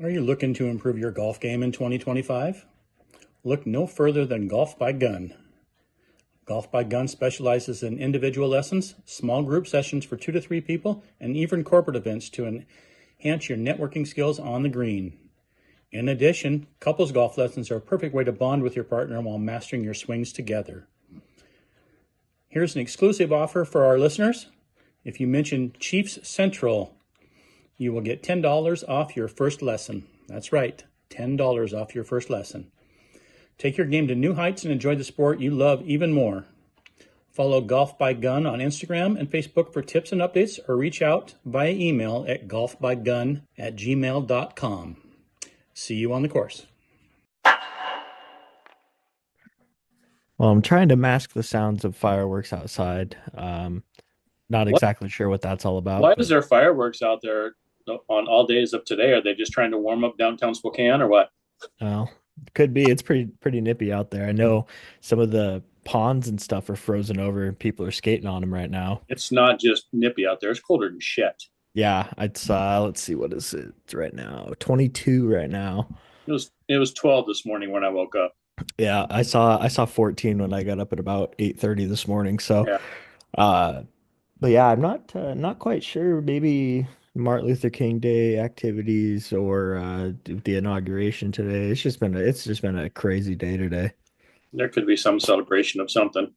Are you looking to improve your golf game in 2025? Look no further than Golf by Gun. Golf by Gun specializes in individual lessons, small group sessions for 2 to 3 people, and even corporate events to enhance your networking skills on the green. In addition, couples golf lessons are a perfect way to bond with your partner while mastering your swings together. Here's an exclusive offer for our listeners. If you mention Chiefs Central, you will get $10 off your first lesson. That's right, $10 off your first lesson. Take your game to new heights and enjoy the sport you love even more. Follow Golf by Gun on Instagram and Facebook for tips and updates, or reach out via email at golfbygun@gmail.com. See you on the course. Well, I'm trying to mask the sounds of fireworks outside. Not What? exactly sure what that's all Why about, is but there fireworks out there on all days of today? Are they just trying to warm up downtown Spokane or what? well, could be. It's pretty nippy out there. I know some of the ponds and stuff are frozen over and people are skating on them right now. It's not just nippy out there. It's colder than shit. Yeah, it's let's see, what is it right now? 22 right now. It was 12 this morning when I woke up. Yeah, I saw 14 when I got up at about 8:30 this morning. So, Yeah. uh but yeah, I'm not quite sure. Maybe Martin Luther King Day activities or the inauguration today. It's just been a crazy day today. There could be some celebration of something.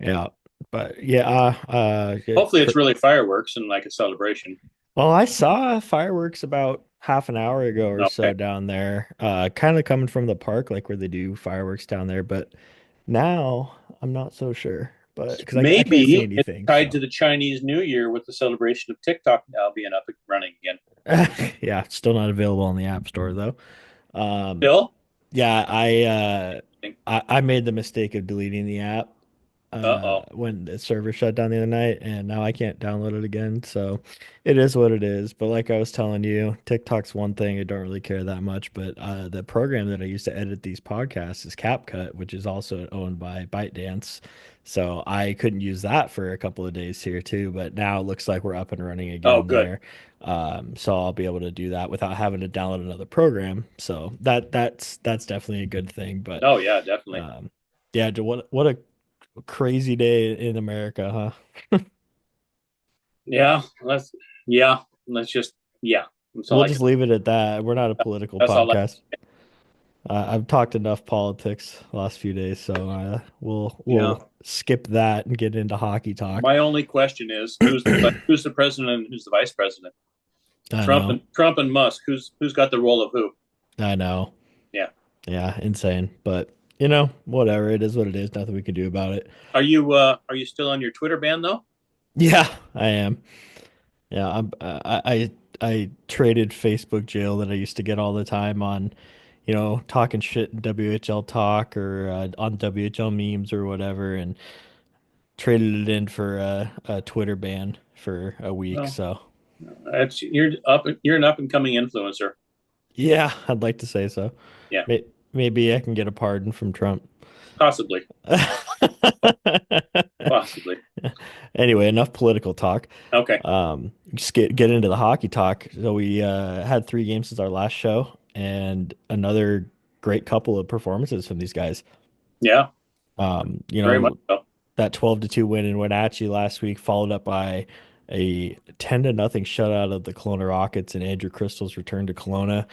Yeah, but yeah, yeah, Hopefully it's really fireworks and like a celebration. well, I saw fireworks about half an hour ago or so Okay. down there, kind of coming from the park, like where they do fireworks down there. But now I'm not so sure, but because I can't see Maybe it's anything, tied to so the Chinese New Year with the celebration of TikTok now being up and running again. yeah, still not available on the App Store though. Um, Bill? Yeah, I made the mistake of deleting the app Uh-oh. when the server shut down the other night, and now I can't download it again. So it is what it is. But like I was telling you, TikTok's one thing I don't really care that much. But the program that I use to edit these podcasts is CapCut, which is also owned by ByteDance. So I couldn't use that for a couple of days here too. But now it looks like we're up and running Oh, again good. there. So I'll be able to do that without having to download another program. So that's definitely a good thing. But Oh, yeah, definitely. yeah, what a crazy day in America, huh? Yeah, let's just, yeah. That's all We'll I can, just leave it at that. We're not a political that's all I, podcast. I've talked enough politics the last few days, so yeah. we'll skip that and get into hockey talk. My only question is who's the president and who's the vice president? I Trump know, and Trump and Musk. Who's got the role of who? I know. Yeah. Yeah, insane. But whatever. It is what it is. Nothing we can do about it. Are you still on your Twitter ban though? Yeah, I am. Yeah, I traded Facebook jail that I used to get all the time on, talking shit in WHL talk or on WHL memes or whatever, and traded it in for a Twitter ban for a week. Well, So you're an up and coming influencer. yeah, I'd like to say so. Yeah, Maybe I can get a pardon from Trump. possibly, possibly. Anyway, enough political talk. Okay. Just get into the hockey talk. So we had 3 games since our last show, and another great couple of performances from these guys. Yeah, Um, you very much know, so. that 12-2 win in Wenatchee last week, followed up by a 10-0 shutout of the Kelowna Rockets and Andrew Crystal's return to Kelowna.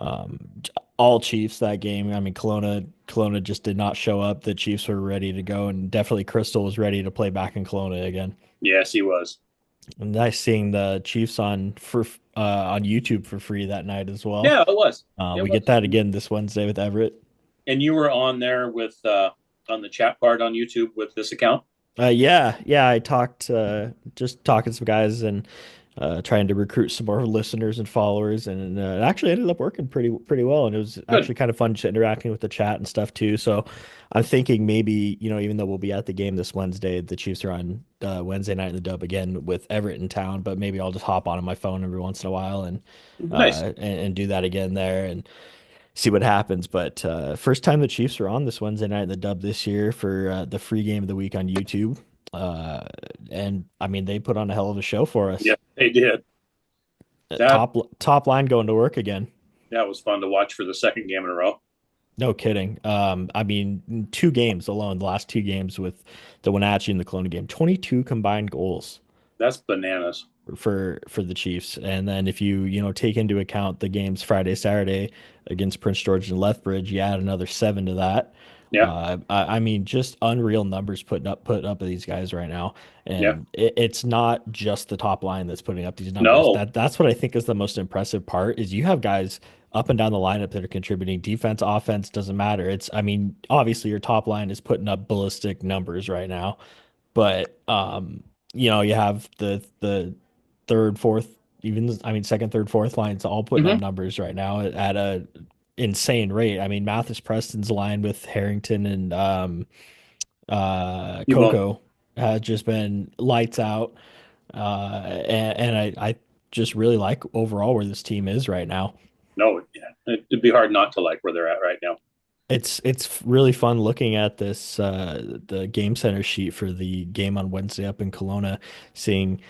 Um, all Chiefs that game. I mean, Kelowna just did not show up. The Chiefs were ready to go, and definitely Crystal was ready to play back in Kelowna again. Yes, he was. And nice seeing the Chiefs on YouTube for free that night as well. Yeah, it was. It We get was. that again this Wednesday with Everett. And you were on there with on the chat part on YouTube with this account. Yeah. I talked just talking to some guys and trying to recruit some more listeners and followers, and it actually ended up working pretty well. And it was Good. actually kind of fun just interacting with the chat and stuff too. So I'm thinking maybe even though we'll be at the game this Wednesday, the Chiefs are on Wednesday night in the dub again with Everett in town. But maybe I'll just hop on my phone every once in a while and Nice. and do that again there and see what happens. But first time the Chiefs are on this Wednesday night in the dub this year for the free game of the week on YouTube. Uh, and I mean, they put on a hell of a show for us. Yeah, they did. Uh, That top top line going to work again. Yeah, it was fun to watch for the second game in a row. No kidding. I mean, two games alone, the last two games with the Wenatchee and the Kelowna game, 22 combined goals That's bananas. for the Chiefs. And then if you take into account the games Friday, Saturday against Prince George and Lethbridge, you add another seven to that. Yeah, I mean, just unreal numbers put up of these guys right now, yeah. and it's not just the top line that's putting up these numbers. No. That's what I think is the most impressive part is you have guys up and down the lineup that are contributing. Defense, offense doesn't matter. I mean, obviously your top line is putting up ballistic numbers right now, but you have the third, fourth, even I mean second, third, fourth lines all putting up Hmm. numbers right now at a insane rate. I mean, Mathis Preston's line with Harrington and You won't. Coco has just been lights out. And I just really like overall where this team is right now. No, yeah. It'd be hard not to like where they're at right now. It's really fun looking at this the game center sheet for the game on Wednesday up in Kelowna, seeing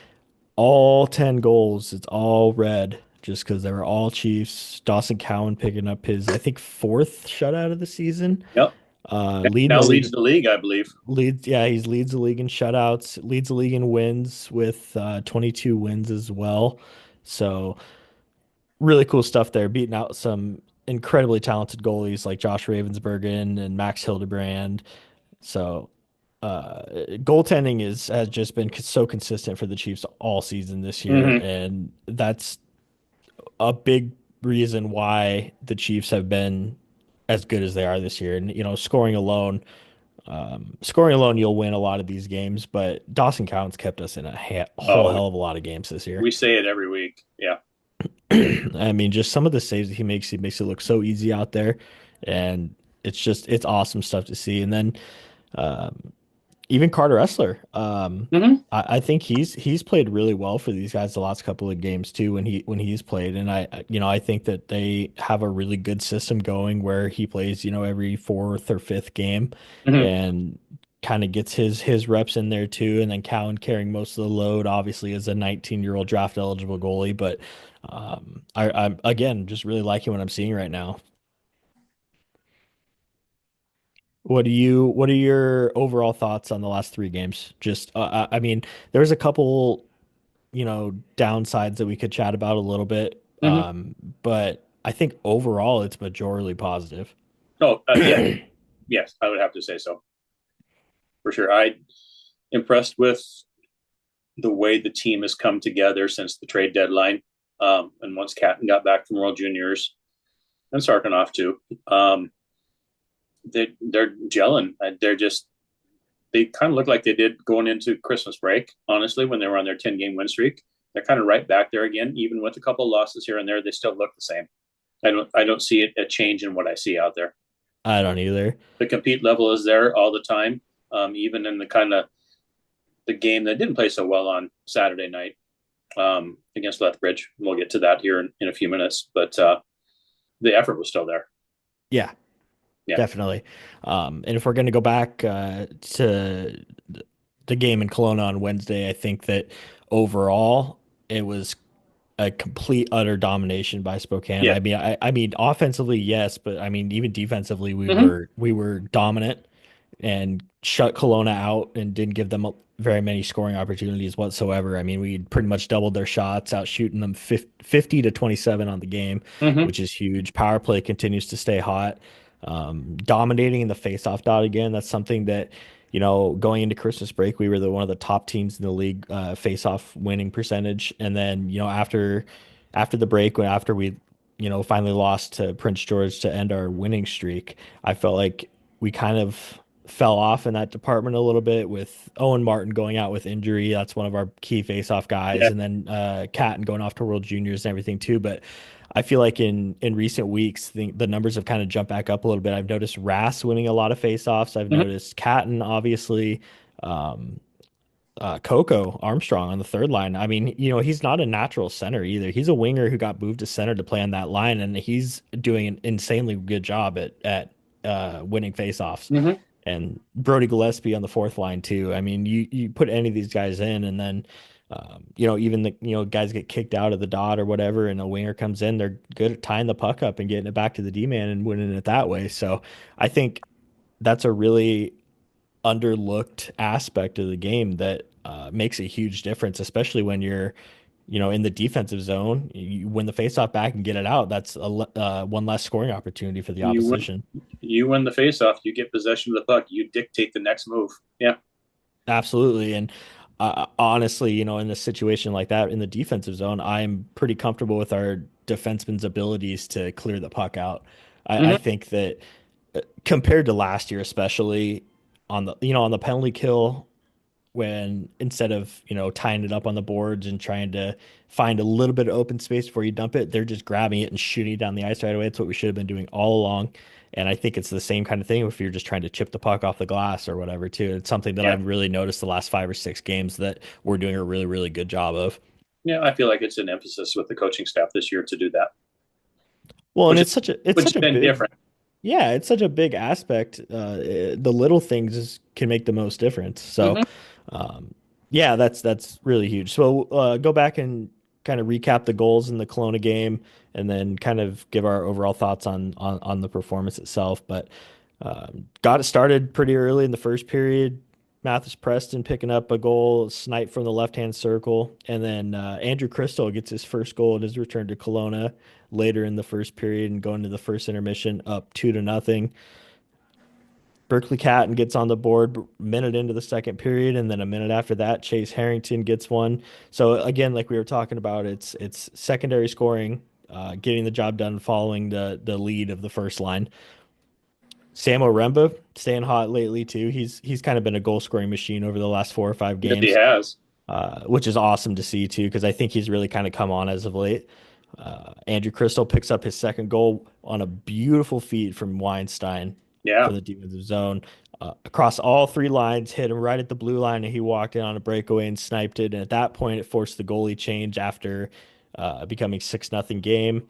all 10 goals. It's all red just because they were all Chiefs. Dawson Cowan picking up his, I think, fourth shutout of the season. Yep. Leading Now the leads league, the league, I believe. he leads the league in shutouts, leads the league in wins with 22 wins as well. So really cool stuff there, beating out some incredibly talented goalies like Josh Ravensbergen and Max Hildebrand. So goaltending has just been so consistent for the Chiefs all season this year, Hmm. and that's a big reason why the Chiefs have been as good as they are this year. And scoring alone, you'll win a lot of these games. But Dawson Cowan's kept us in a whole Oh, hell of a lot of games this year. we say it every week. Yeah. I mean, just some of the saves that he makes it look so easy out there, and it's awesome stuff to see. And then um, even Carter Essler. Hmm. I think he's played really well for these guys the last couple of games too when he's played, and I think that they have a really good system going where he plays every fourth or fifth game, Hmm. and kind of gets his reps in there too, and then Cowan carrying most of the load, obviously as a 19-year-old draft eligible goalie, but I'm again just really liking what I'm seeing right now. What are your overall thoughts on the last three games? Just, I mean, there's a couple, downsides that we could chat about a little bit. Hmm. But I think overall it's majorly positive. Oh, yeah. Yes, I would have to say so for sure. I impressed with the way the team has come together since the trade deadline. And once Catton got back from World Juniors and Sarkanoff too, they're gelling. They kind of look like they did going into Christmas break. Honestly, when they were on their 10-game win streak, they're kind of right back there again. Even with a couple of losses here and there, they still look the same. I don't see a change in what I see out there. I don't either. The compete level is there all the time. Even in the kind of the game that didn't play so well on Saturday night against Lethbridge. We'll get to that here in a few minutes, but the effort was still there. Yeah, Yeah. definitely. And if we're going to go back to the game in Kelowna on Wednesday, I think that overall it was a complete utter domination by Spokane. Yeah. I mean offensively, yes, but I mean even defensively Mm-hmm. we were dominant and shut Kelowna out and didn't give them very many scoring opportunities whatsoever. I mean, we pretty much doubled their shots, out shooting them 50 to 27 on the game, Mm-hmm. which is huge. Power play continues to stay hot. Dominating in the faceoff dot again. That's something that, going into Christmas break, we were one of the top teams in the league faceoff winning percentage. And then, after the break, after we, finally lost to Prince George to end our winning streak, I felt like we kind of fell off in that department a little bit with Owen Martin going out with injury. That's one of our key faceoff guys, Yeah. and then Catton going off to World Juniors and everything too. But I feel like in recent weeks, the numbers have kind of jumped back up a little bit. I've noticed Rass winning a lot of faceoffs. I've Mm-hmm. noticed Catton, obviously, um, Coco Armstrong on the third line. I mean, he's not a natural center either. He's a winger who got moved to center to play on that line, and he's doing an insanely good job at winning faceoffs. Mm-hmm. And Brody Gillespie on the fourth line too. I mean, you put any of these guys in, and then Even the guys get kicked out of the dot or whatever, and a winger comes in, they're good at tying the puck up and getting it back to the D man and winning it that way. So I think that's a really underlooked aspect of the game that makes a huge difference, especially when you're in the defensive zone. You win the faceoff back and get it out. That's one less scoring opportunity for the You win, opposition. you win the faceoff. You get possession of the puck. You dictate the next move. Yeah. Absolutely. And honestly, in a situation like that in the defensive zone, I'm pretty comfortable with our defensemen's abilities to clear the puck out. I Hmm. think that compared to last year, especially on the penalty kill, when instead of tying it up on the boards and trying to find a little bit of open space before you dump it, they're just grabbing it and shooting it down the ice right away. It's what we should have been doing all along. And I think it's the same kind of thing if you're just trying to chip the puck off the glass or whatever too. It's something that Yeah. I've really noticed the last 5 or 6 games that we're doing a really, really good job of. Yeah. I feel like it's an emphasis with the coaching staff this year to do that, Well, and which is it's which such has a been big different. yeah, it's such a big aspect. The little things can make the most difference. So, Hmm. um, yeah, that's really huge. So, go back and kind of recap the goals in the Kelowna game, and then kind of give our overall thoughts on the performance itself. But got it started pretty early in the first period. Mathis Preston picking up a goal, snipe from the left-hand circle, and then Andrew Crystal gets his first goal in his return to Kelowna later in the first period and going to the first intermission up 2-0. Berkeley Catton gets on the board minute into the second period, and then a minute after that, Chase Harrington gets one. So again, like we were talking about, it's secondary scoring, getting the job done following the lead of the first line. Sam Oremba staying hot lately too. He's kind of been a goal scoring machine over the last 4 or 5 Yes, he games, has. which is awesome to see too, because I think he's really kind of come on as of late. Andrew Crystal picks up his second goal on a beautiful feed from Weinstein Yeah. for the defensive zone. Across all 3 lines, hit him right at the blue line, and he walked in on a breakaway and sniped it. And at that point, it forced the goalie change after becoming 6-0 game.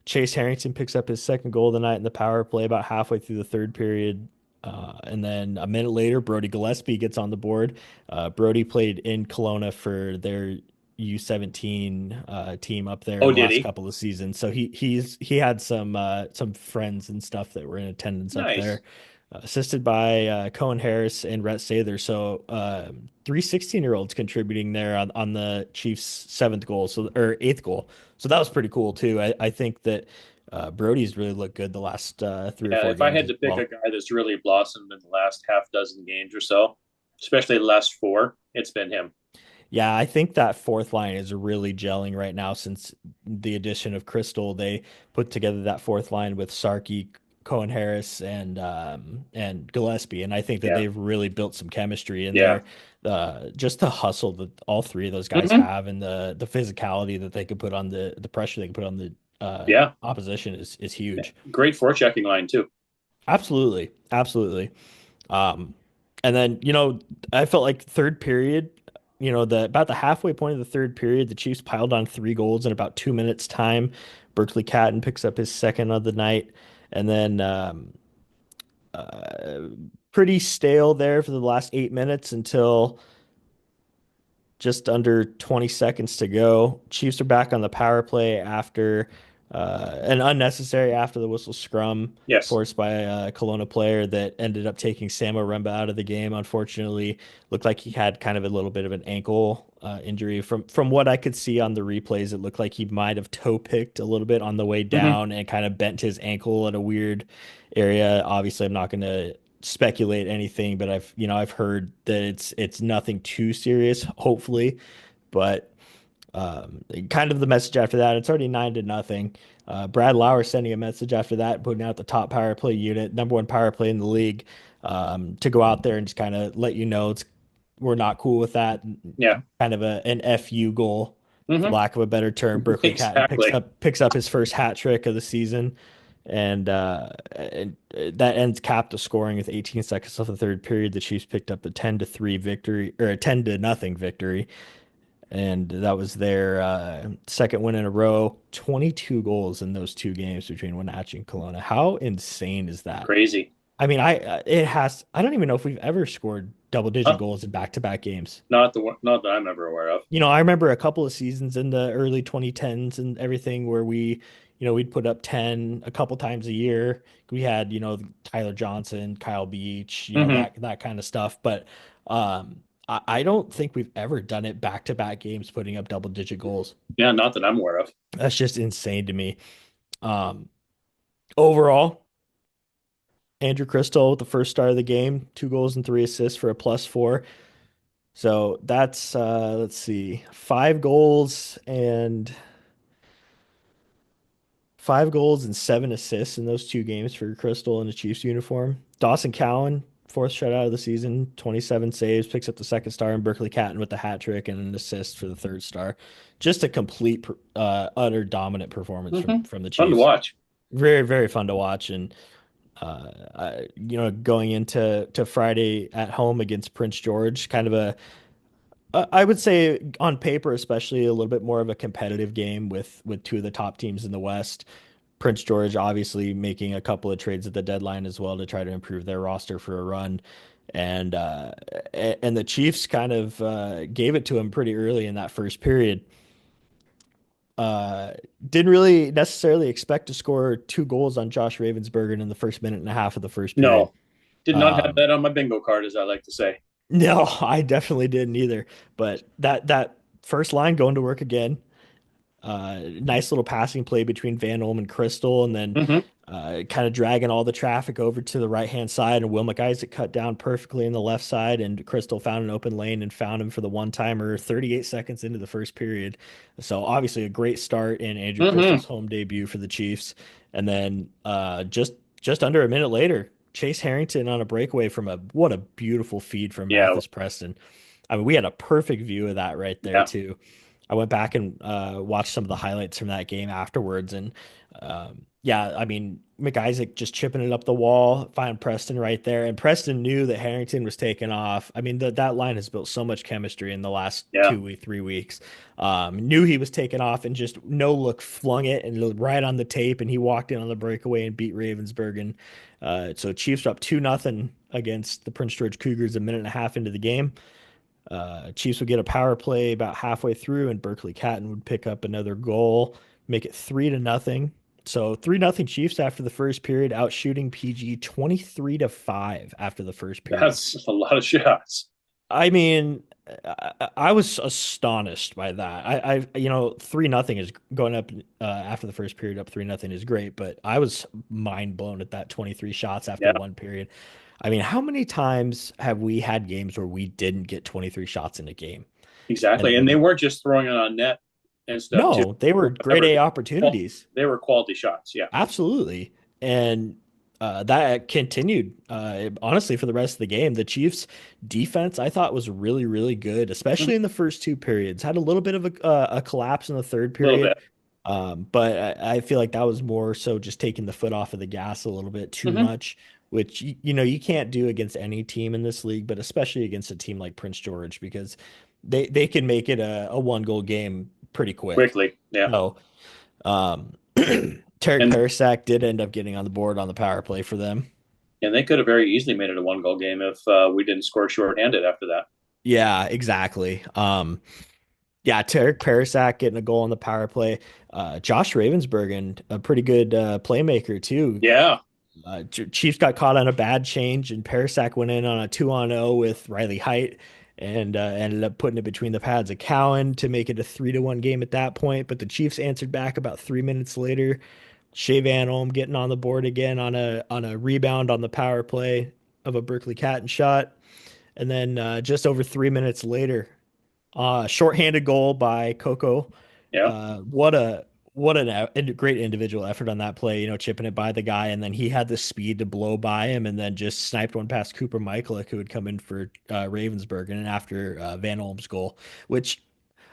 Chase Harrington picks up his second goal of the night in the power play about halfway through the third period. And then a minute later, Brody Gillespie gets on the board. Brody played in Kelowna for their U17 team up there Oh, in the did last he? couple of seasons. So he had some friends and stuff that were in attendance up Nice. there, assisted by Cohen Harris and Rhett Sather. So 3 16-year-olds contributing there on the Chiefs' seventh goal, so or eighth goal. So that was pretty cool too. I think that Brody's really looked good the last 3 or Yeah. 4 If I games had as to pick a well. guy that's really blossomed in the last half dozen games or so, especially the last four, it's been him. Yeah, I think that fourth line is really gelling right now since the addition of Crystal. They put together that fourth line with Sarkey, Cohen Harris, and Gillespie, and I think that Yeah. they've really built some chemistry in Yeah. there. Just the hustle that all 3 of those guys Hmm. have, and the physicality that they could put on the pressure they can put on the Yeah. opposition is huge. Great forechecking line too. Absolutely, absolutely. Um, and then, I felt like third period, the about the halfway point of the third period, the Chiefs piled on 3 goals in about 2 minutes time. Berkeley Catton picks up his second of the night, and then uh, pretty stale there for the last 8 minutes until just under 20 seconds to go. Chiefs are back on the power play after an unnecessary after the whistle scrum Yes. forced by a Kelowna player that ended up taking Sam Oremba out of the game. Unfortunately, looked like he had kind of a little bit of an ankle injury. From what I could see on the replays, it looked like he might have toe picked a little bit on the way Hmm. down and kind of bent his ankle at a weird area. Obviously, I'm not going to speculate anything, but I've heard that it's nothing too serious, hopefully. But kind of the message after that, it's already 9-0. Brad Lauer sending a message after that, putting out the top power play unit, number one power play in the league, to go out there and just kind of let we're not cool with that. Yeah. Kind of an FU goal, for Hmm. lack of a better term. Berkeley Catton picks Exactly. up picks up his first hat trick of the season, and that ends capped the scoring with 18 seconds left of the third period. The Chiefs picked up a 10-3 victory or a 10-0 victory, and that was their second win in a row. 22 goals in those 2 games between Wenatchee and Kelowna. How insane is that? Crazy. I mean, it has. I don't even know if we've ever scored double-digit Huh? goals in back-to-back games. Not that I'm ever aware of. I remember a couple of seasons in the early 2010s and everything where we'd put up 10 a couple times a year. We had, Tyler Johnson, Kyle Beach, Hmm. that kind of stuff. But I don't think we've ever done it back-to-back games, putting up double-digit goals. Yeah, not that I'm aware of. That's just insane to me. Um, Overall, Andrew Crystal, the first star of the game, 2 goals and 3 assists for a +4. So that's let's see, 5 goals and 7 assists in those 2 games for Crystal in the Chiefs uniform. Dawson Cowan, fourth shutout of the season, 27 saves, picks up the second star, and Berkeley Catton with the hat trick and an assist for the third star. Just a complete, utter dominant performance Hmm. from the Fun to Chiefs. watch. Very, very fun to watch. And going into Friday at home against Prince George, kind of I would say on paper, especially a little bit more of a competitive game with two of the top teams in the West. Prince George obviously making a couple of trades at the deadline as well to try to improve their roster for a run. And the Chiefs kind of gave it to him pretty early in that first period. Uh, didn't really necessarily expect to score 2 goals on Josh Ravensbergen in the first minute and a half of the first period. No, did not have Um, that on my bingo card, as I like to say. no, I definitely didn't either. But that first line going to work again. Nice little passing play between Van Olm and Crystal, and then Hmm. kind of dragging all the traffic over to the right hand side. And Will McIsaac cut down perfectly in the left side, and Crystal found an open lane and found him for the one timer 38 seconds into the first period. So obviously a great start in Andrew Hmm. Crystal's home debut for the Chiefs. And then just under a minute later, Chase Harrington on a breakaway from what a beautiful feed from Yeah, Mathis Preston. I mean, we had a perfect view of that right there yeah. too. I went back and watched some of the highlights from that game afterwards, and yeah, I mean McIsaac just chipping it up the wall, find Preston right there, and Preston knew that Harrington was taking off. I mean that line has built so much chemistry in the last Yeah. 2 week, 3 weeks. Knew he was taking off and just no look flung it and right on the tape, and he walked in on the breakaway and beat Ravensburg. So Chiefs up 2-0 against the Prince George Cougars a minute and a half into the game. Chiefs would get a power play about halfway through, and Berkeley Catton would pick up another goal, make it 3-0. So 3-0 Chiefs after the first period, out shooting PG 23-5 after the first period. That's a lot of shots. I mean, I was astonished by that. 3-0 is going up after the first period, up 3-0 is great, but I was mind blown at that 23 shots after Yeah, one period. I mean, how many times have we had games where we didn't get 23 shots in a game? And exactly. And they then, weren't just throwing it on net and stuff too. no, they were grade Whatever. A opportunities. They were quality shots. Yeah. Absolutely. And that continued, honestly, for the rest of the game. The Chiefs' defense, I thought, was really, really good, Mhm. especially in the first 2 periods. Had a little bit of a collapse in the third A little period. bit. But I feel like that was more so just taking the foot off of the gas a little bit too Hmm. much, which you can't do against any team in this league, but especially against a team like Prince George because they can make it a 1 goal game pretty quick. Quickly. Yeah. So Tarek And Parasak did end up getting on the board on the power play for them. they could have very easily made it a 1 goal game if we didn't score shorthanded after that. Yeah, exactly. Yeah, Tarek Parasak getting a goal on the power play. Josh Ravensbergen, a pretty good playmaker too. Yeah. Chiefs got caught on a bad change, and Parasak went in on a 2-on-0 with Riley Height and ended up putting it between the pads of Cowan to make it a 3-1 game at that point. But the Chiefs answered back about 3 minutes later. Shea Van Olm getting on the board again on a rebound on the power play of a Berkeley Catton shot. And then just over 3 minutes later, shorthanded goal by Coco. Yeah. What a great individual effort on that play, chipping it by the guy, and then he had the speed to blow by him, and then just sniped one past Cooper Michaelick, who had come in for Ravensburg, and after Van Olm's goal, which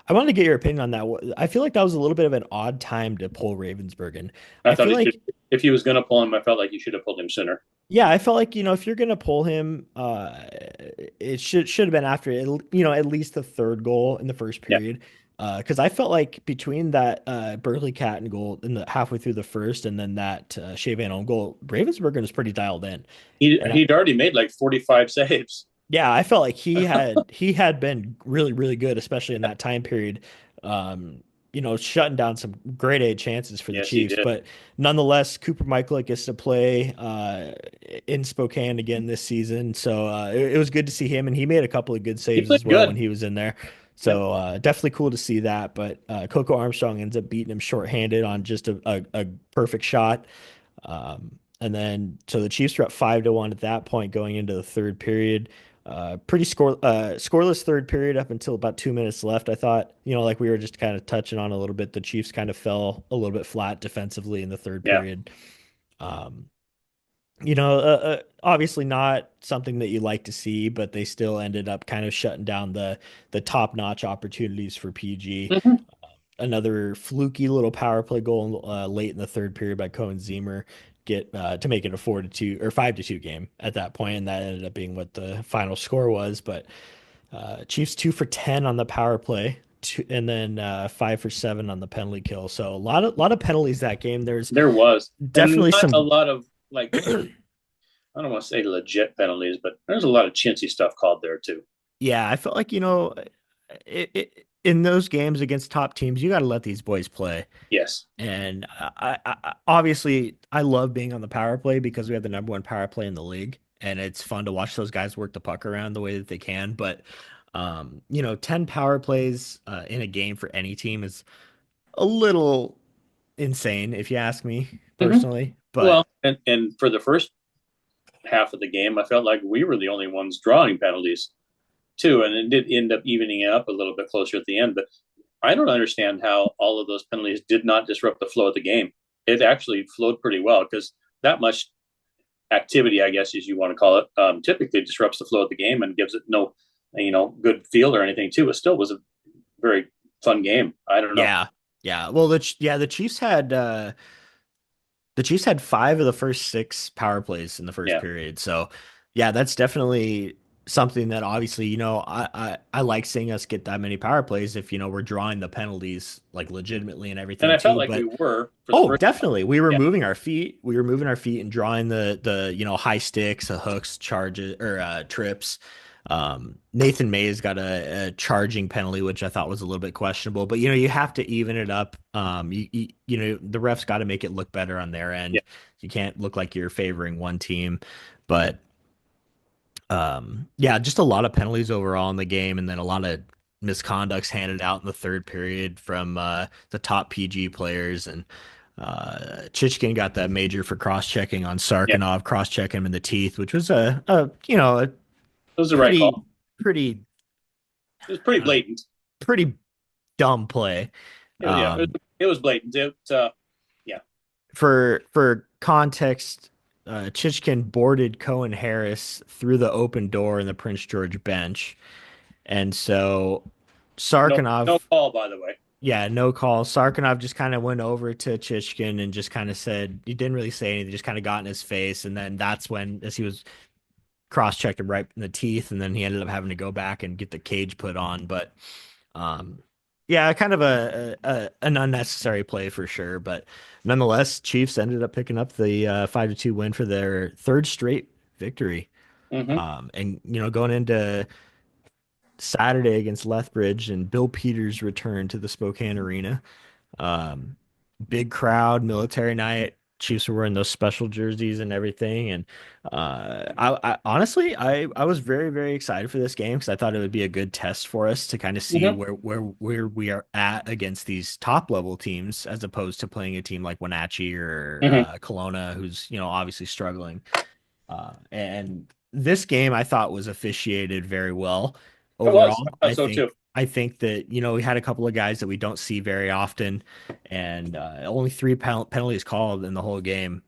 I wanted to get your opinion on that. I feel like that was a little bit of an odd time to pull Ravensburg, and I I thought feel he should, like if he was going to pull him, I felt like he should have pulled him sooner. yeah, I felt like, if you're gonna pull him, it should have been after at least the third goal in the first Yeah. period. Because I felt like between that Berkeley Catton goal in the halfway through the first and then that Shea Van Own goal, Ravensburger was pretty dialed in. And He'd already made like 45 saves. Yeah, I felt like he had been really, really good, especially in that time period. Um, shutting down some grade A chances for the Yes, he Chiefs. did. But nonetheless, Cooper Michael gets to play in Spokane again this season. So it was good to see him, and he made a couple of good He saves played as well when good. he was in there. Yep. So definitely cool to see that. But Coco Armstrong ends up beating him shorthanded on just a perfect shot. And then so the Chiefs were up 5-1 at that point going into the third period. Pretty scoreless third period up until about 2 minutes left. I thought, like we were just kind of touching on a little bit, the Chiefs kind of fell a little bit flat defensively in the third Yeah. period. Um, obviously not something that you like to see, but they still ended up kind of shutting down the top-notch opportunities for PG. Hmm. Another fluky little power play goal late in the third period by Cohen Zemer get to make it a 4-2 or 5-2 game at that point, and that ended up being what the final score was. But Chiefs 2 for 10 on the power play, and then 5 for 7 on the penalty kill. So a lot of penalties that game. There's There was, and definitely not a some. lot of like, I don't want to say legit penalties, but there's a lot of chintzy stuff called there too. Yeah, I felt like in those games against top teams, you got to let these boys play. Yes. And obviously, I love being on the power play because we have the number one power play in the league, and it's fun to watch those guys work the puck around the way that they can. But 10 power plays in a game for any team is a little insane, if you ask me Hmm. personally. Well, But and for the first half of the game, I felt like we were the only ones drawing penalties too, and it did end up evening it up a little bit closer at the end. But I don't understand how all of those penalties did not disrupt the flow of the game. It actually flowed pretty well because that much activity, I guess, as you want to call it, typically disrupts the flow of the game and gives it no, good feel or anything too. It still was a very fun game. I don't know. yeah, yeah. Well, the Chiefs had 5 of the first 6 power plays in the first Yeah. period. So, yeah, that's definitely something that obviously, I like seeing us get that many power plays if, we're drawing the penalties like legitimately and And everything I felt too. like we But were for the oh, first. definitely. We were Yeah. moving our feet. We were moving our feet and drawing the high sticks, the hooks, charges, or trips. Nathan Mays got a charging penalty, which I thought was a little bit questionable. But you have to even it up. The refs got to make it look better on their Yeah. end. You can't look like you're favoring one team. But yeah, just a lot of penalties overall in the game, and then a lot of misconducts handed out in the third period from the top PG players. And Chichkin got that major for cross-checking on Yeah. Sarkinov, cross-checking him in the teeth, which was a It was the right pretty, call. pretty, It was pretty uh, blatant. pretty dumb play. Yeah. Um, It was blatant. Yeah. for context, Chichkin boarded Cohen Harris through the open door in the Prince George bench. And so No, no Sarkinov, call, by the way. yeah, no call. Sarkinov just kind of went over to Chichkin and just kind of said, he didn't really say anything, just kind of got in his face. And then that's when, as he was cross-checked him right in the teeth, and then he ended up having to go back and get the cage put on. But um, yeah, kind of an unnecessary play for sure. But nonetheless, Chiefs ended up picking up the 5-2 win for their third straight victory. Hmm. And going into Saturday against Lethbridge and Bill Peters returned to the Spokane Arena. Um, Big crowd, military night. Chiefs were wearing those special jerseys and everything. And I honestly, I was very, very excited for this game because I thought it would be a good test for us to kind of see Hmm. where we are at against these top level teams, as opposed to playing a team like Wenatchee or Hmm. Kelowna, who's obviously struggling. And this game I thought was officiated very well It was. overall. I thought so too. I think that we had a couple of guys that we don't see very often, and only three penalties called in the whole game.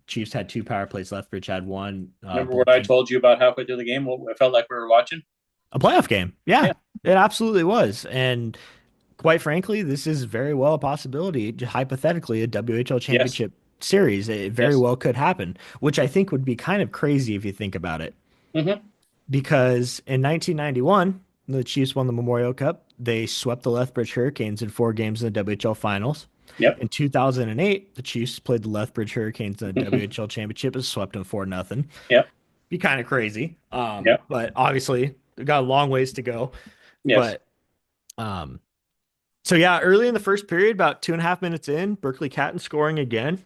Chiefs had 2 power plays. Lethbridge had one. Remember Both what I team told you about halfway through the game? What I felt like we were watching. a playoff game. Yeah, Yeah. it absolutely was. And quite frankly, this is very well a possibility, hypothetically, a WHL Yes. championship series. It very Yes. well could happen, which I think would be kind of crazy if you think about it. Hmm. Because in 1991, the Chiefs won the Memorial Cup. They swept the Lethbridge Hurricanes in 4 games in the WHL Finals. Yep. In 2008, the Chiefs played the Lethbridge Hurricanes in the WHL Championship and swept them 4-0. Yep. be kind of crazy. Yeah. But obviously we got a long ways to go. Yes. But um, so yeah, early in the first period, about 2.5 minutes in, Berkeley Catton scoring again.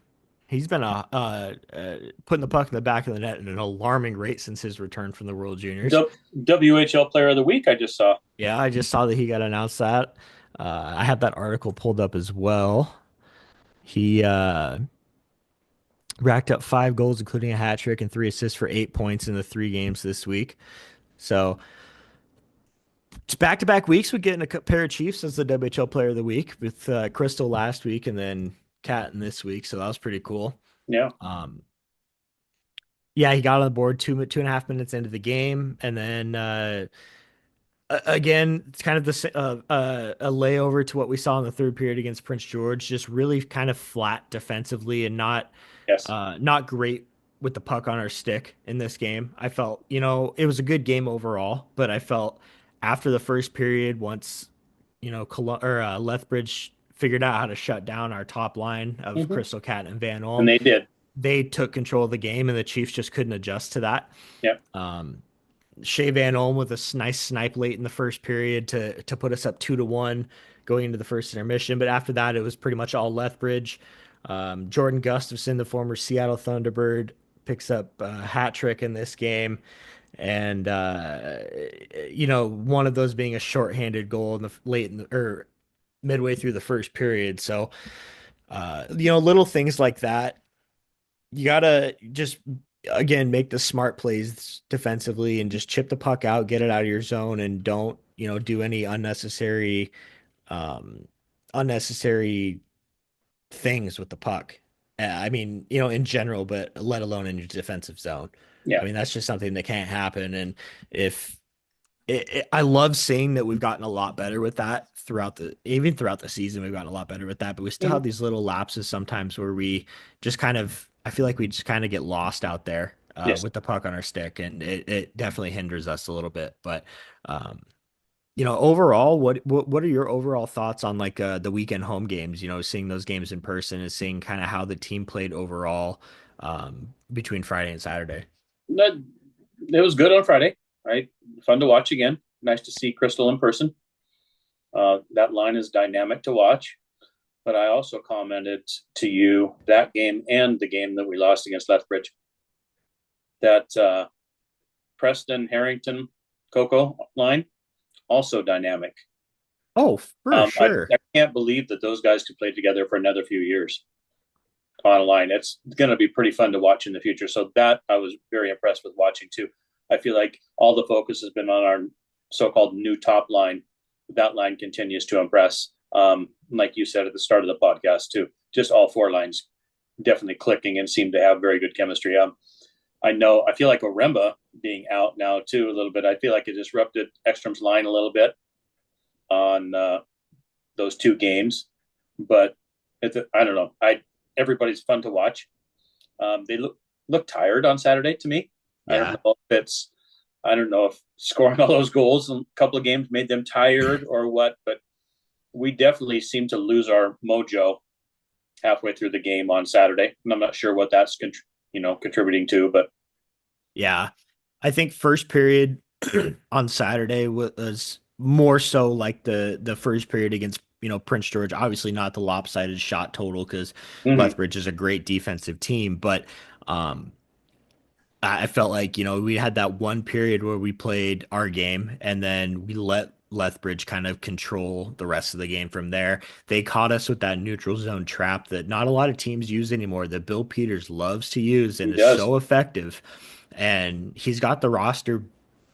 He's been putting the puck in the back of the net at an alarming rate since his return from the World Juniors. WHL Player of the Week, I just saw. Yeah, I just saw that he got announced that. I have that article pulled up as well. He racked up 5 goals, including a hat trick and 3 assists for 8 points in the 3 games this week. So it's back-to-back weeks with getting a pair of Chiefs as the WHL Player of the Week with Crystal last week and then Catton this week. So that was pretty cool. Yeah. Yeah, he got on the board 2.5 minutes into the game, and then again, it's kind of a layover to what we saw in the third period against Prince George. Just really kind of flat defensively and Yes. not great with the puck on our stick in this game. I felt, it was a good game overall, but I felt after the first period, once Lethbridge figured out how to shut down our top line of Hmm. Crystal Cat and Van And Olm, they did. they took control of the game, and the Chiefs just couldn't adjust to that. Yeah. Shea Van Olm with a nice snipe late in the first period to put us up 2-1 going into the first intermission. But after that, it was pretty much all Lethbridge. Jordan Gustafson, the former Seattle Thunderbird, picks up a hat trick in this game. And one of those being a shorthanded goal in the late in the, or midway through the first period. So little things like that, you gotta just again make the smart plays defensively and just chip the puck out, get it out of your zone, and don't do any um, unnecessary things with the puck. I mean, in general, but let alone in your defensive zone. I Yeah. mean, that's just something that can't happen. And if I love seeing that we've gotten a lot better with that even throughout the season, we've gotten a lot better with that, but we still Hmm. have these little lapses sometimes where we just I feel like we just kind of get lost out there Yes. with the puck on our stick, and it definitely hinders us a little bit. But, overall, what are your overall thoughts on like the weekend home games, seeing those games in person and seeing kind of how the team played overall between Friday and Saturday? That, it was good on Friday, right? Fun to watch again. Nice to see Crystal in person. That line is dynamic to watch. But I also commented to you that game and the game that we lost against Lethbridge that Preston, Harrington, Coco line also dynamic. Oh, for I sure. can't believe that those guys could play together for another few years on a line. It's going to be pretty fun to watch in the future. So that I was very impressed with watching too. I feel like all the focus has been on our so-called new top line. That line continues to impress. Like you said at the start of the podcast too, just all 4 lines definitely clicking and seem to have very good chemistry. I feel like Oremba being out now too a little bit. I feel like it disrupted Ekstrom's line a little bit on those 2 games, but I don't know. Everybody's fun to watch. They look tired on Saturday to me. Yeah. I don't know if scoring all those goals in a couple of games made them tired or what, but we definitely seem to lose our mojo halfway through the game on Saturday, and I'm not sure what that's contributing to, but Yeah. I think first period on Saturday was more so like the first period against, Prince George. Obviously not the lopsided shot total because mm-hmm. Lethbridge is a great defensive team, but um I felt like, we had that one period where we played our game and then we let Lethbridge kind of control the rest of the game from there. They caught us with that neutral zone trap that not a lot of teams use anymore, that Bill Peters loves to use and He is does. so effective. And he's got the roster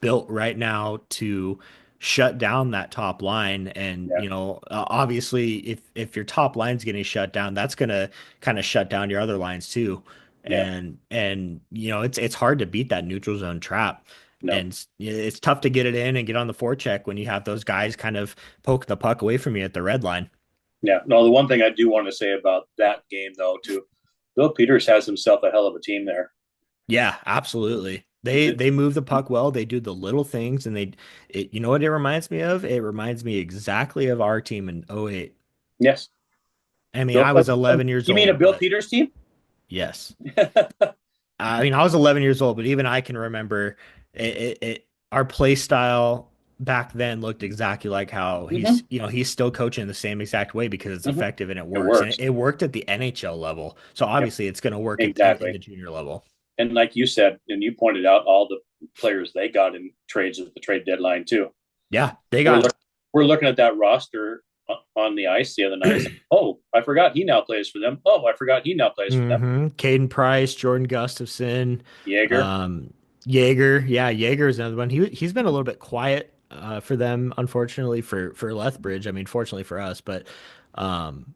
built right now to shut down that top line. And, Yeah, obviously if your top line's getting shut down, that's going to kind of shut down your other lines too. yeah, And it's hard to beat that neutral zone trap. no, And it's tough to get it in and get on the forecheck when you have those guys kind of poke the puck away from you at the red line. yeah, no. The one thing I do want to say about that game, though, too, Bill Peters has himself a hell of a team there. Yeah, absolutely. They move the puck well. They do the little things, and you know what it reminds me of? It reminds me exactly of our team in '08. Yes, I mean, Bill. I was 11 years You mean a old, Bill but Peters team? yes. I mean, I was 11 years old, but even I can remember our play style back then looked exactly like how Hmm. he's still coaching the same exact way because it's Hmm. effective and it It works. And works. it worked at the NHL level. So Yep, obviously it's going to work in exactly. the junior level. And like you said, and you pointed out all the players they got in trades at the trade deadline too. Yeah, they We're got look, we're looking at that roster on the ice the other night. Saying, oh, I forgot he now plays for them. Oh, I forgot he now plays for them. Caden Price, Jordan Gustafson, Jaeger. um, Jaeger. Yeah, Jaeger is another one. He's been a little bit quiet for them, unfortunately for Lethbridge. I mean, fortunately for us, but um,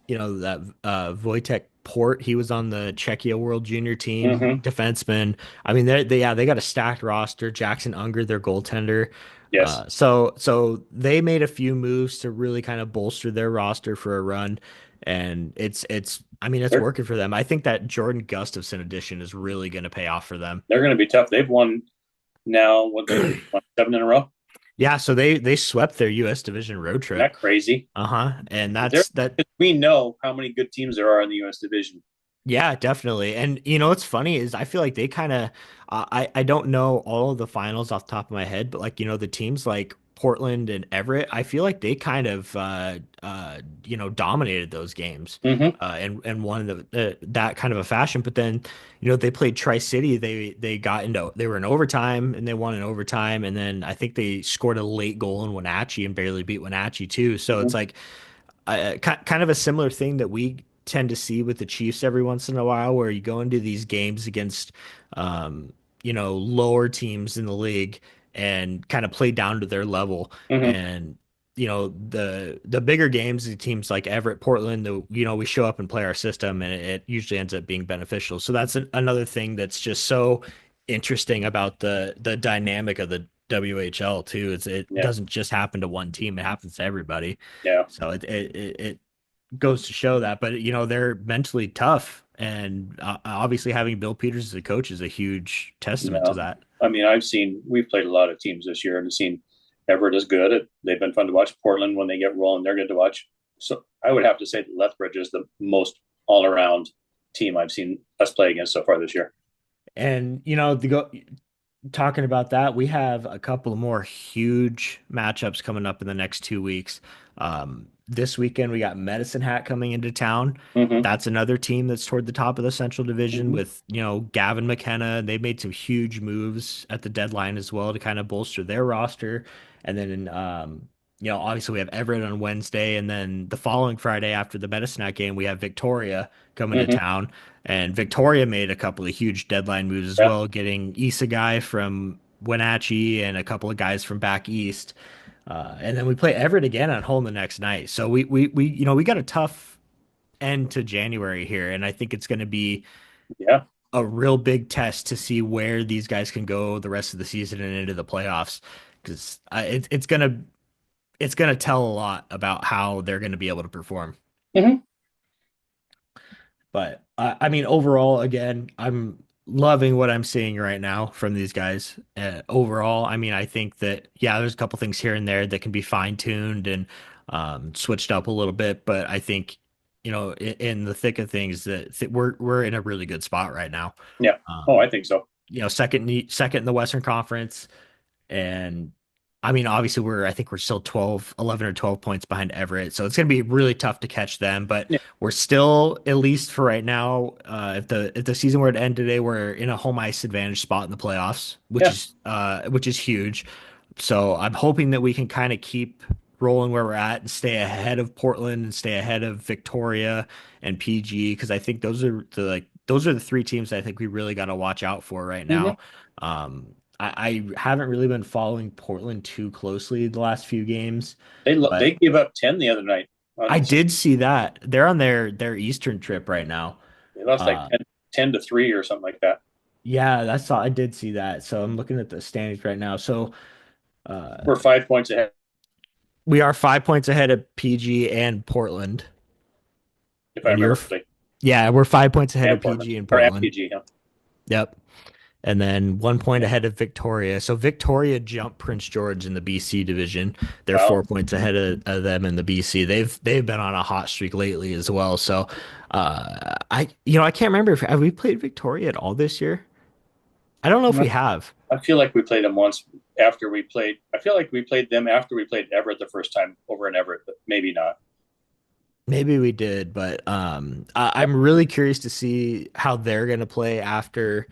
that Wojtek Port, he was on the Czechia World Junior team, Mm-hmm. defenseman. I mean, they got a stacked roster. Jackson Unger, their goaltender. Yes. So they made a few moves to really kind of bolster their roster for a run, and it's I mean it's They're working for them. I think that Jordan Gustafson addition is really going to pay off for them. they're going to be tough. They've won now what they won 7 in a row. Yeah, so they swept their U.S. division road Isn't that trip. crazy? Uh-huh. And There, that we know how many good teams there are in the U.S. division. Yeah, definitely. And what's funny is I feel like they kind of I don't know all of the finals off the top of my head, but like the teams like Portland and Everett, I feel like they kind of dominated those games Mm-hmm. and won that kind of a fashion. But then they played Tri-City, they were in overtime and they won in overtime, and then I think they scored a late goal in Wenatchee and barely beat Wenatchee too. So Mm-hmm. it's like kind of a similar thing that we tend to see with the Chiefs every once in a while, where you go into these games against, um, lower teams in the league and kind of play down to their level. Mm-hmm. And the bigger games, the teams like Everett, Portland, we show up and play our system, and it usually ends up being beneficial. So that's another thing that's just so interesting about the dynamic of the WHL too. It Yeah. doesn't just happen to one team; it happens to everybody. Yeah. So it goes to show that, but they're mentally tough, and obviously having Bill Peters as a coach is a huge testament to No. that. I mean, we've played a lot of teams this year and seen Everett is good. They've been fun to watch. Portland, when they get rolling, they're good to watch. So I would have to say that Lethbridge is the most all around team I've seen us play against so far this year. And talking about that, we have a couple of more huge matchups coming up in the next 2 weeks. This weekend, we got Medicine Hat coming into town. Mm-hmm. That's another team that's toward the top of the Central Division Mm-hmm. with, Gavin McKenna. They made some huge moves at the deadline as well to kind of bolster their roster. And then, obviously we have Everett on Wednesday. And then the following Friday after the Medicine Hat game, we have Victoria coming to Mm-hmm. town. And Victoria made a couple of huge deadline moves as Yeah. well, getting Issa guy from Wenatchee and a couple of guys from back east. And then we play Everett again at home the next night. So we got a tough end to January here, and I think it's going to be Yeah. a real big test to see where these guys can go the rest of the season and into the playoffs, because it's gonna tell a lot about how they're going to be able to perform. Mm-hmm. But I mean, overall, again, I'm loving what I'm seeing right now from these guys. Overall, I mean, I think that yeah, there's a couple things here and there that can be fine tuned and switched up a little bit, but I think in the thick of things that we're in a really good spot right now. Yeah. Oh, Um, I think so. second in the Western Conference, and I mean, obviously I think we're still 12, 11 or 12 points behind Everett. So it's going to be really tough to catch them, but Yeah. we're still, at least for right now, if the season were to end today, we're in a home ice advantage spot in the playoffs, Yeah. which is huge. So I'm hoping that we can kind of keep rolling where we're at and stay ahead of Portland and stay ahead of Victoria and PG, because I think those are the three teams I think we really got to watch out for right Mm-hmm. now. I haven't really been following Portland too closely the last few games, They but gave up 10 the other night. I On did see that they're on their Eastern trip right now. They lost like Uh, 10 to 3 or something like that. yeah, I did see that. So I'm looking at the standings right now. So uh, We're 5 points ahead, we are 5 points ahead of PG and Portland, if I and remember correctly, yeah, we're 5 points ahead of and Portland PG and or Portland. MPG. Huh? Yep. and then 1 point ahead of Victoria. So Victoria jumped Prince George in the BC division. They're Wow. 4 points ahead of them in the BC. They've been on a hot streak lately as well. So I can't remember if have we played Victoria at all this year. I don't know if we have. I feel like we played them once after we played. I feel like we played them after we played Everett the first time over in Everett, but maybe not. Maybe we did, but I'm really curious to see how they're going to play after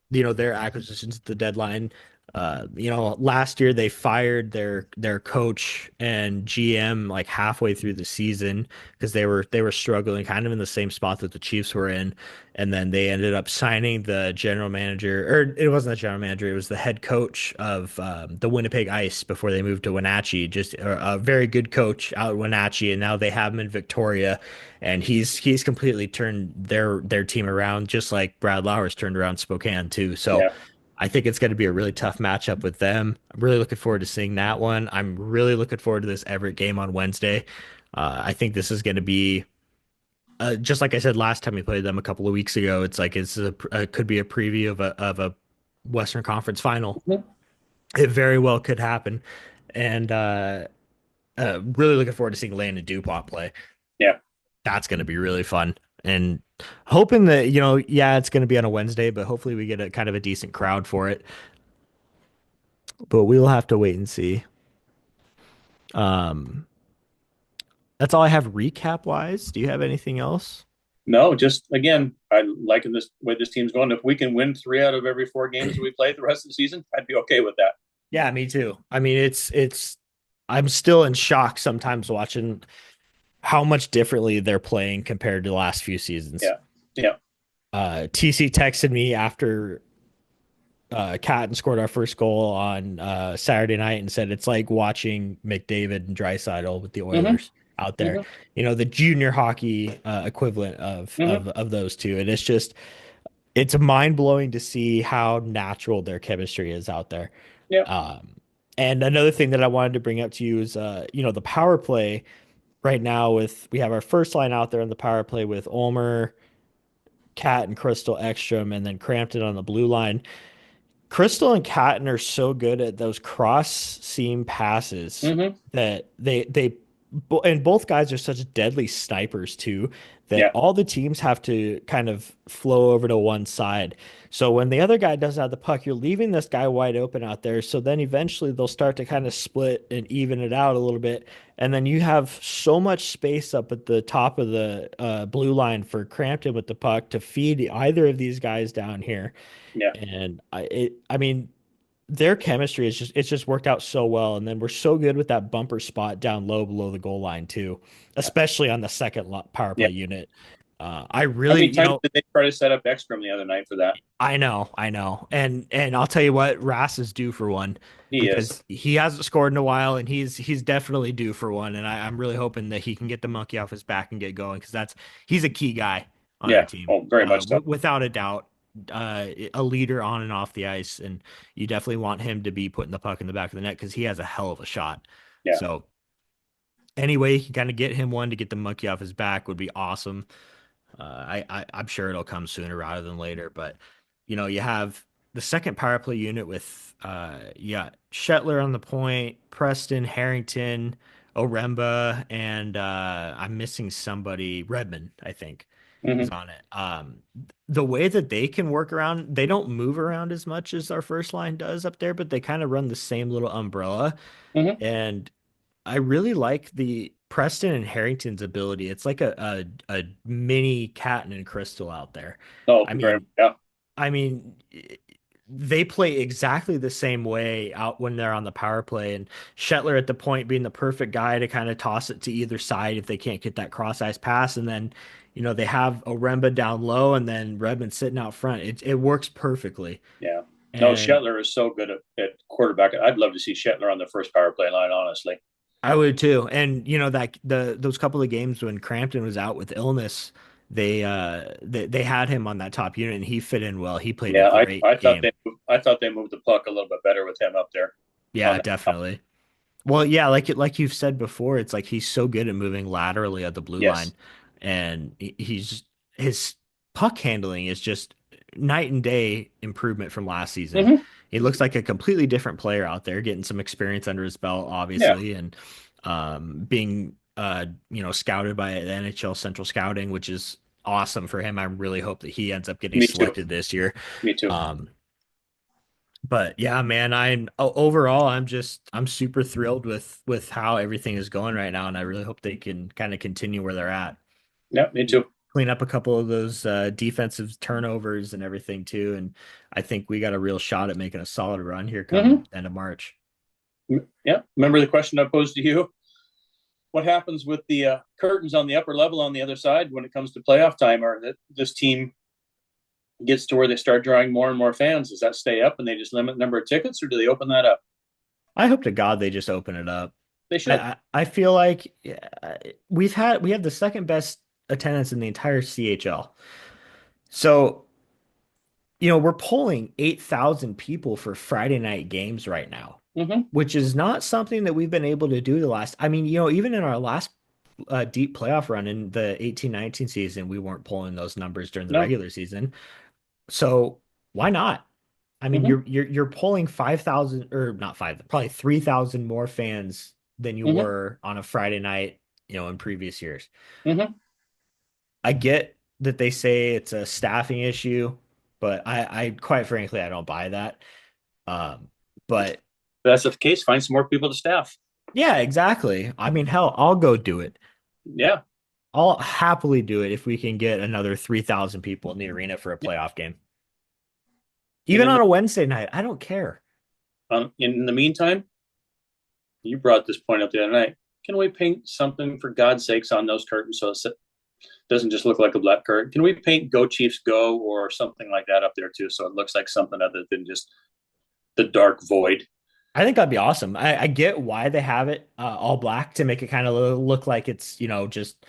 their acquisitions at the deadline. Last year they fired their coach and GM like halfway through the season because they were struggling kind of in the same spot that the Chiefs were in, and then they ended up signing the general manager, or it wasn't the general manager, it was the head coach of the Winnipeg Ice before they moved to Wenatchee. Just a very good coach out at Wenatchee, and now they have him in Victoria, and he's completely turned their team around, just like Brad Lauer's turned around Spokane too. So Yeah. I think it's going to be a really tough matchup with them. I'm really looking forward to seeing that one. I'm really looking forward to this Everett game on Wednesday. I think this is going to be just like I said last time we played them a couple of weeks ago. It's like could be a preview of a Western Conference final. Mhm. It very well could happen, and really looking forward to seeing Landon Dupont play. Yeah. That's going to be really fun. And hoping that, yeah, it's going to be on a Wednesday, but hopefully we get a kind of a decent crowd for it. But we'll have to wait and see. Um, that's all I have recap wise. Do you have anything else? No, just again, I liking this way this team's going. If we can win 3 out of every 4 games we play the rest of the season, I'd be okay with that. Yeah, me too. I mean, it's I'm still in shock sometimes watching how much differently they're playing compared to the last few seasons. Yeah. Yeah. TC texted me after Catton scored our first goal on Saturday night and said it's like watching McDavid and Draisaitl with the Mm-hmm. Oilers out there. Mm-hmm. The junior hockey equivalent of, Mm-hmm. of those two. And it's mind blowing to see how natural their chemistry is out there. Yeah. Um, and another thing that I wanted to bring up to you is, the power play right now we have our first line out there on the power play with Ulmer, Cat, and Crystal Ekstrom, and then Crampton on the blue line. Crystal and Catton are so good at those cross seam passes Mm-hmm. that and both guys are such deadly snipers too that Yeah. all the teams have to kind of flow over to one side. So when the other guy doesn't have the puck, you're leaving this guy wide open out there. So then eventually they'll start to kind of split and even it out a little bit. And then you have so much space up at the top of the blue line for Crampton with the puck to feed either of these guys down here. Yeah. And I mean, their chemistry is it's just worked out so well. And then we're so good with that bumper spot down low below the goal line too, especially on the second power Yeah. play unit. I How really, many times did they try to set up Ekstrom the other night for that? I know, and I'll tell you what, Rass is due for one He is. because he hasn't scored in a while, and he's definitely due for one. And I'm really hoping that he can get the monkey off his back and get going because he's a key guy on our Yeah. team, Oh, very much so. without a doubt. A leader on and off the ice, and you definitely want him to be putting the puck in the back of the net because he has a hell of a shot. Yeah. So anyway, you can kind of get him one to get the monkey off his back would be awesome. I'm sure it'll come sooner rather than later. But you have the second power play unit with Shetler on the point, Preston, Harrington, Oremba, and I'm missing somebody, Redmond, I think, is Mm-hmm. on it. The way that they can work around, they don't move around as much as our first line does up there, but they kind of run the same little umbrella. Mm-hmm. And I really like the Preston and Harrington's ability. It's like a mini Catton and Crystal out there. Oh, I very. mean, Yeah. I mean, they play exactly the same way out when they're on the power play, and Shetler at the point being the perfect guy to kind of toss it to either side if they can't get that cross ice pass, and then they have Oremba down low, and then Redmond sitting out front. It works perfectly, Yeah. No, and Shetler is so good at quarterback. I'd love to see Shetler on the first power play line, honestly. I would too. And that those couple of games when Crampton was out with illness, they had him on that top unit and he fit in well. He played a Yeah, great I thought game. I thought they moved the puck a little bit better with him up there on Yeah, that. definitely. Well, yeah, like you've said before, it's like he's so good at moving laterally at the blue line, Yes. and his puck handling is just night and day improvement from last season. Hmm. He looks like a completely different player out there, getting some experience under his belt, Yeah, obviously, and being scouted by the NHL Central Scouting, which is awesome for him. I really hope that he ends up getting me too. selected this year. Me too. Um, but yeah, man, overall, I'm super thrilled with how everything is going right now, and I really hope they can kind of continue where they're at. Yeah, me too. Clean up a couple of those defensive turnovers and everything too. And I think we got a real shot at making a solid run here come Hmm. end of March. Yeah. Remember the question I posed to you? What happens with the curtains on the upper level on the other side when it comes to playoff time, or that this team gets to where they start drawing more and more fans? Does that stay up and they just limit the number of tickets, or do they open that up? I hope to God they just open it up. They should. I feel like we have the second best attendance in the entire CHL. So, we're pulling 8,000 people for Friday night games right now, Hmm. which is not something that we've been able to do the last. I mean, even in our last deep playoff run in the 18-19 season, we weren't pulling those numbers during the No. regular season. So why not? I mean, Hmm. you're pulling 5,000 or not five, probably 3,000 more fans than you Hmm. were on a Friday night, in previous years. Hmm. I get that they say it's a staffing issue, but I quite frankly I don't buy that. Um, but If that's the case, find some more people to staff. yeah, exactly. I mean, hell, I'll go do it. Yeah. I'll happily do it if we can get another 3,000 people in the arena for a playoff game. And Even on a Wednesday night, I don't care. in the meantime, you brought this point up the other night. Can we paint something for God's sakes on those curtains so it doesn't just look like a black curtain? Can we paint "Go Chiefs Go" or something like that up there too, so it looks like something other than just the dark void? I think that'd be awesome. I get why they have it all black to make it kind of look like it's, just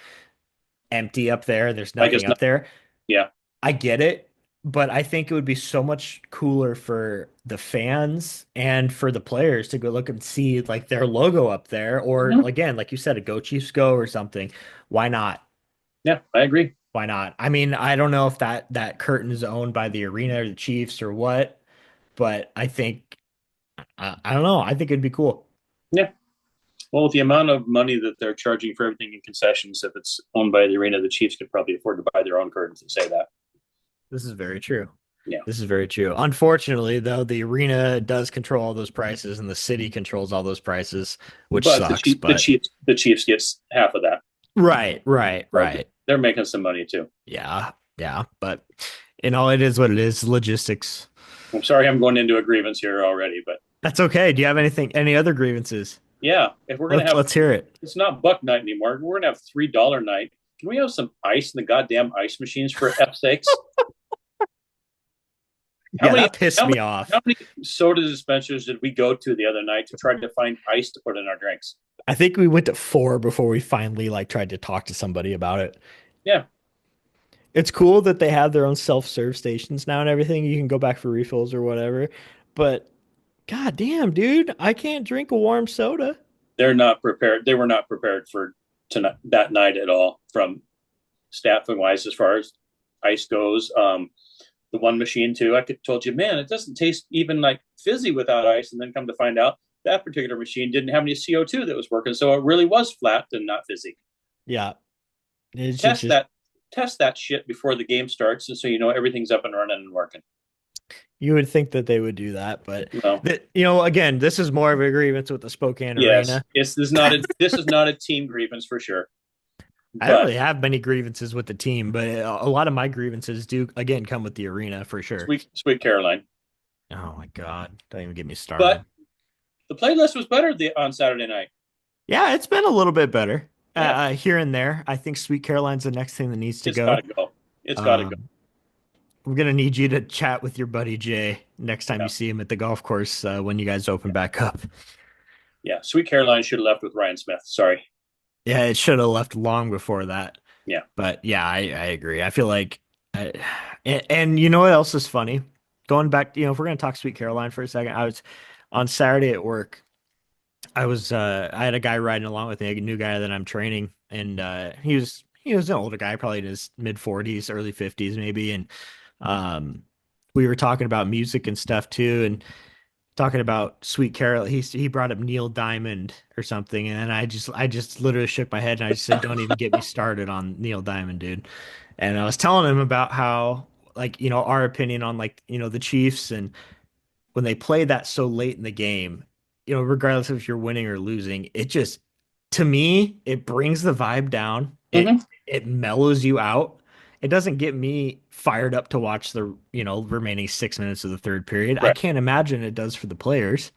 empty up there. There's Like it's nothing not. up there. Yeah. I get it, but I think it would be so much cooler for the fans and for the players to go look and see like their logo up there, or Mhm. again, like you said, a Go Chiefs Go or something. Why not? Yeah, I agree. Why not? I mean, I don't know if that curtain is owned by the arena or the Chiefs or what, but I think I don't know. I think it'd be cool. Yeah. Well, with the amount of money that they're charging for everything in concessions, if it's owned by the arena, the Chiefs could probably afford to buy their own curtains and say that. This is very true. Yeah. This is very true. Unfortunately, though, the arena does control all those prices and the city controls all those prices, which But sucks. But the Chiefs gets half of that. right, right, Right. right. They're making some money too. Yeah, yeah. But it is what it is. Logistics. I'm sorry I'm going into a grievance here already, but That's okay. Do you have any other grievances? yeah, if we're gonna have, Let's hear it. it's not buck night anymore. We're gonna have $3 night. Can we have some ice in the goddamn ice machines for F's sakes? How Yeah, many that pissed how me many off. how many soda dispensers did we go to the other night to try to find ice to put in our drinks? I think we went to 4 before we finally like tried to talk to somebody about it. Yeah, It's cool that they have their own self-serve stations now and everything. You can go back for refills or whatever. But god damn, dude, I can't drink a warm soda. they're not prepared. They were not prepared for tonight that night at all, from staffing wise as far as ice goes. The one machine too, I could told you, man, it doesn't taste even like fizzy without ice, and then come to find out that particular machine didn't have any CO2 that was working, so it really was flat and not fizzy. Yeah. It's Test just that test that shit before the game starts, and so you know everything's up and running and working. you would think that they would do that, but Well, again, this is more of a grievance with the Spokane yes, Arena. this is not a team grievance for sure. I don't But really have many grievances with the team, but a lot of my grievances do again come with the arena for sure. sweet Caroline. Oh my God. Don't even get me started. But the playlist was better on Saturday night. Yeah, it's been a little bit better Yeah, here and there. I think Sweet Caroline's the next thing that needs to it's go. got to go. It's got to go. I'm gonna need you to chat with your buddy Jay next time Yeah, you see him at the golf course when you guys open back up. yeah. Sweet Caroline should have left with Ryan Smith. Sorry. Yeah, it should have left long before that. Yeah. But yeah, I agree. I feel like, and you know what else is funny? Going back, if we're gonna talk Sweet Caroline for a second, I was on Saturday at work. I had a guy riding along with me, a new guy that I'm training, and he was an older guy, probably in his mid 40s, early 50s maybe, and we were talking about music and stuff too, and talking about Sweet Carol. He brought up Neil Diamond or something, and I just literally shook my head and I just said, "Don't even get me started on Neil Diamond, dude." And I was telling him about how, like, our opinion on, like, the Chiefs, and when they play that so late in the game, regardless of if you're winning or losing, it just, to me, it brings the vibe down. It Hmm. it mellows you out. It doesn't get me fired up to watch the, remaining 6 minutes of the third period. I Right. can't imagine it does for the players.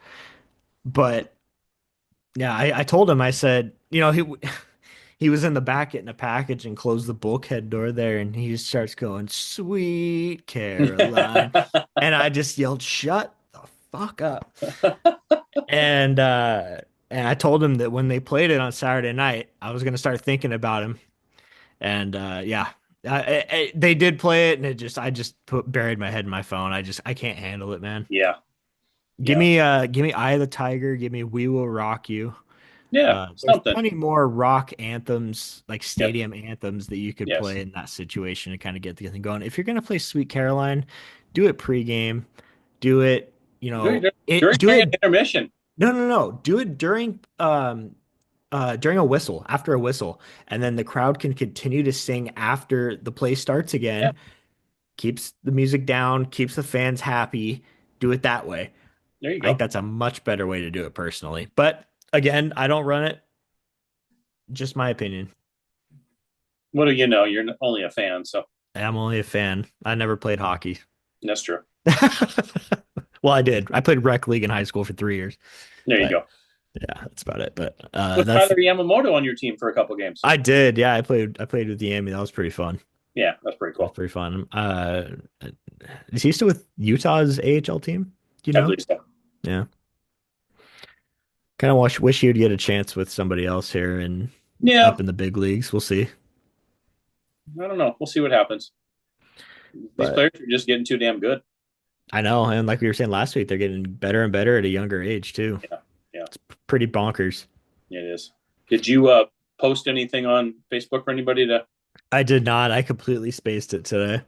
But yeah, I told him, I said, he was in the back getting a package and closed the bulkhead door there, and he just starts going, "Sweet Caroline." And I just yelled, "Shut the fuck up." And I told him that when they played it on Saturday night, I was gonna start thinking about him. And yeah, they did play it, and I just buried my head in my phone. I can't handle it, man. Yeah. Give Yeah. me give me Eye of the Tiger, give me We Will Rock You. Yeah. There's Something. plenty more rock anthems, like Yep. stadium anthems, that you could Yes. play in that situation to kind of get the thing going. If you're gonna play Sweet Caroline, do it pregame. Do it, During, do during an it. intermission. No, no, no. Do it during a whistle, after a whistle, and then the crowd can continue to sing after the play starts Yeah. again. Keeps the music down, keeps the fans happy. Do it that way. There you I think go. that's a much better way to do it personally. But again, I don't run it. Just my opinion. What do you know? You're only a fan, so I'm only a fan. I never played hockey. that's true. Well, I did. I played rec league in high school for 3 years, There you but go. yeah, that's about it. But With that's Tyler Yamamoto on your team for a couple games. I did. Yeah, I played with Yami. That was pretty fun. Yeah, that's pretty That was cool. pretty fun. Is he still with Utah's AHL team? Do you I know? believe so. Yeah. Kind of wish you'd get a chance with somebody else here and Yeah, up in the big leagues. We'll see. I don't know. We'll see what happens. These But players are just getting too damn good. I know, and like we were saying last week, they're getting better and better at a younger age too. Yeah, yeah, It's pretty bonkers. it is. Did you post anything on Facebook for anybody to? I did not. I completely spaced it today.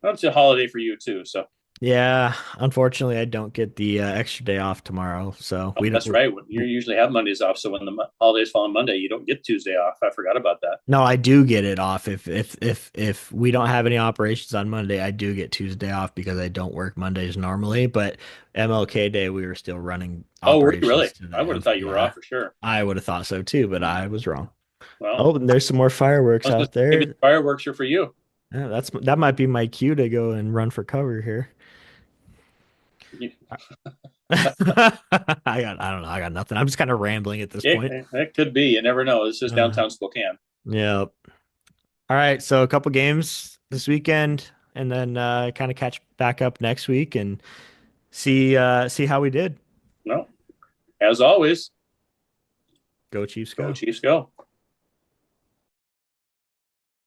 Well, it's a holiday for you too, so Yeah, unfortunately, I don't get the extra day off tomorrow, so oh, we don't. that's right. You usually have Mondays off, so when the holidays fall on Monday, you don't get Tuesday off. I forgot about that. No, I do get it off. If we don't have any operations on Monday, I do get Tuesday off because I don't work Mondays normally. But MLK Day, we were still running Oh, were you really? operations I today. would have thought you were Yeah, off for sure. I would have thought so too, but I was wrong. Well, Oh, and there's some more fireworks I was gonna out say, maybe the there. fireworks are for you. Yeah, that might be my cue to go and run for cover here. I don't know. I got nothing. I'm just kind of rambling at this point. It could be. You never know. This is Uh, downtown Spokane. yeah. All right. So a couple games this weekend, and then kind of catch back up next week and see how we did. No, as always, Go Chiefs, go go. Chiefs, go.